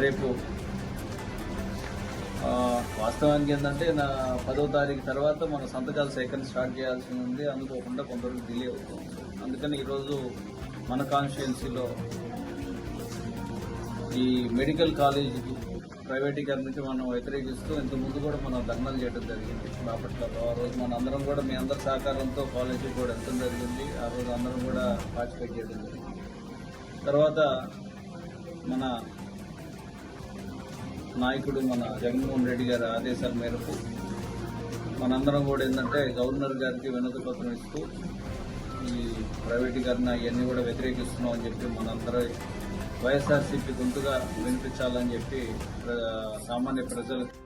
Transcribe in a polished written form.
రేపు వాస్తవానికి ఏంటంటే నా 10వ తారీఖు తర్వాత మన సంతకాల సేకరణ స్టార్ట్ చేయాల్సి ఉంది. అందుకోకుండా కొంతవరకు డిలే అవుతుంది. అందుకని ఈరోజు మన కాన్స్టిట్యున్సీలో ఈ మెడికల్ కాలేజ్ ప్రైవేటీకరణకి మనం వ్యతిరేకిస్తూ ఇంతకుముందు కూడా మనం ధర్నాలు చేయడం జరిగింది బాపట్లలో. ఆ రోజు మన అందరం కూడా మీ అందరి సహకారంతో కాలేజీ కూడా వెళ్ళడం జరిగింది. ఆ రోజు అందరం కూడా పార్టిసిపేట్ చేయడం జరిగింది. తర్వాత మన నాయకుడు మన జగన్మోహన్ రెడ్డి గారి ఆదేశాల మేరకు మనందరం కూడా ఏంటంటే గవర్నర్ గారికి వినతి పత్రం ఇస్తూ ఈ ప్రైవేటీకరణ ఇవన్నీ కూడా వ్యతిరేకిస్తున్నాం అని చెప్పి మనందరూ వైఎస్ఆర్సీపీ గొంతుగా వినిపించాలని చెప్పి సామాన్య ప్రజలకు